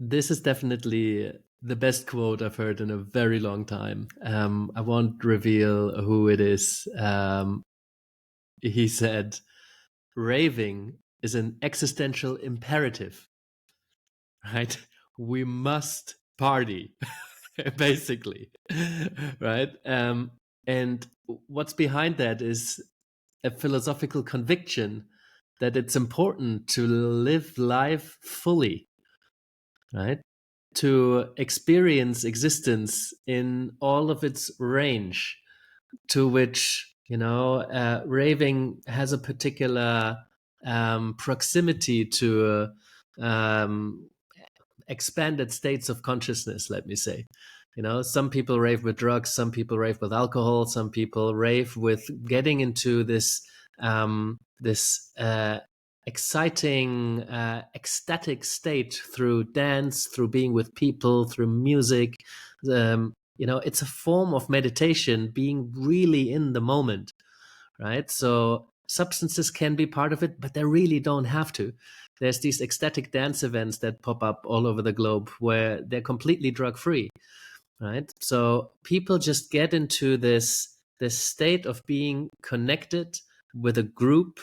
This is definitely the best quote I've heard in a very long time. I won't reveal who it is. He said, raving is an existential imperative, right? We must party, basically, right? And what's behind that is a philosophical conviction that it's important to live life fully, right? To experience existence in all of its range, to which, raving has a particular proximity to expanded states of consciousness, let me say. Some people rave with drugs, some people rave with alcohol, some people rave with getting into this exciting, ecstatic state through dance, through being with people, through music. It's a form of meditation, being really in the moment, right? So substances can be part of it, but they really don't have to. There's these ecstatic dance events that pop up all over the globe where they're completely drug-free, right? So people just get into this state of being connected with a group,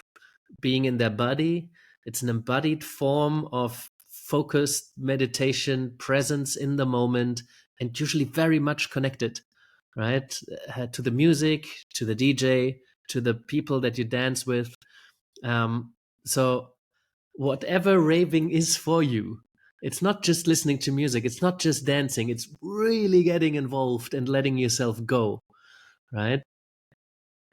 being in their body. It's an embodied form of focused meditation, presence in the moment, and usually very much connected, right? To the music, to the DJ, to the people that you dance with. So whatever raving is for you, it's not just listening to music, it's not just dancing, it's really getting involved and letting yourself go, right?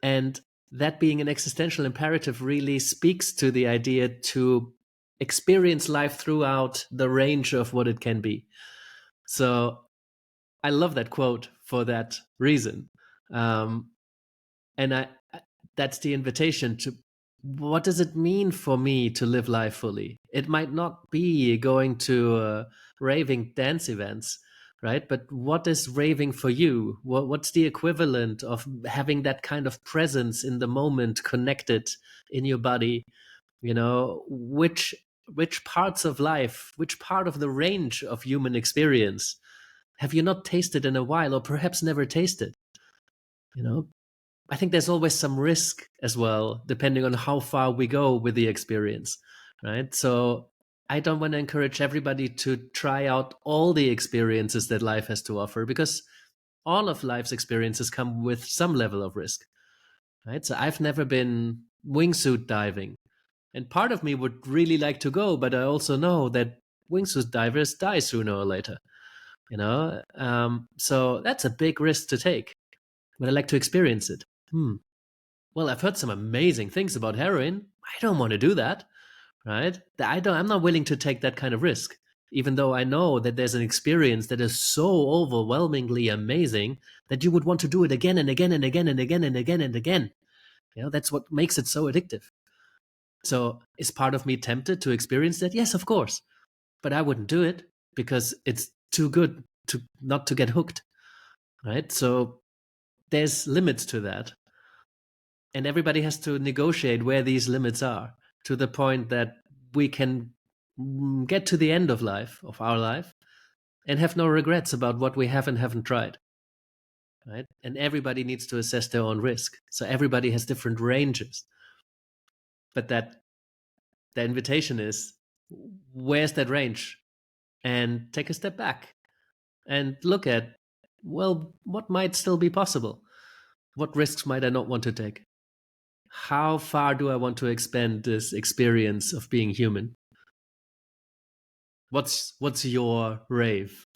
And that being an existential imperative really speaks to the idea to experience life throughout the range of what it can be. So I love that quote for that reason. And that's the invitation to, what does it mean for me to live life fully? It might not be going to raving dance events, right? But what is raving for you? What's the equivalent of having that kind of presence in the moment, connected in your body? Which parts of life, which part of the range of human experience have you not tasted in a while, or perhaps never tasted? I think there's always some risk as well, depending on how far we go with the experience, right? So I don't want to encourage everybody to try out all the experiences that life has to offer, because all of life's experiences come with some level of risk, right? So I've never been wingsuit diving, and part of me would really like to go, but I also know that wingsuit divers die sooner or later, so that's a big risk to take, but I like to experience it. Well, I've heard some amazing things about heroin. I don't want to do that, right? I'm not willing to take that kind of risk, even though I know that there's an experience that is so overwhelmingly amazing that you would want to do it again and again and again and again and again and again. That's what makes it so addictive. So is part of me tempted to experience that? Yes, of course. But I wouldn't do it because it's too good to not to get hooked, right? So there's limits to that. And everybody has to negotiate where these limits are, to the point that we can get to the end of our life, and have no regrets about what we have and haven't tried, right? And everybody needs to assess their own risk. So everybody has different ranges. But the invitation is, where's that range? And take a step back and look at, well, what might still be possible? What risks might I not want to take? How far do I want to expand this experience of being human? What's your rave?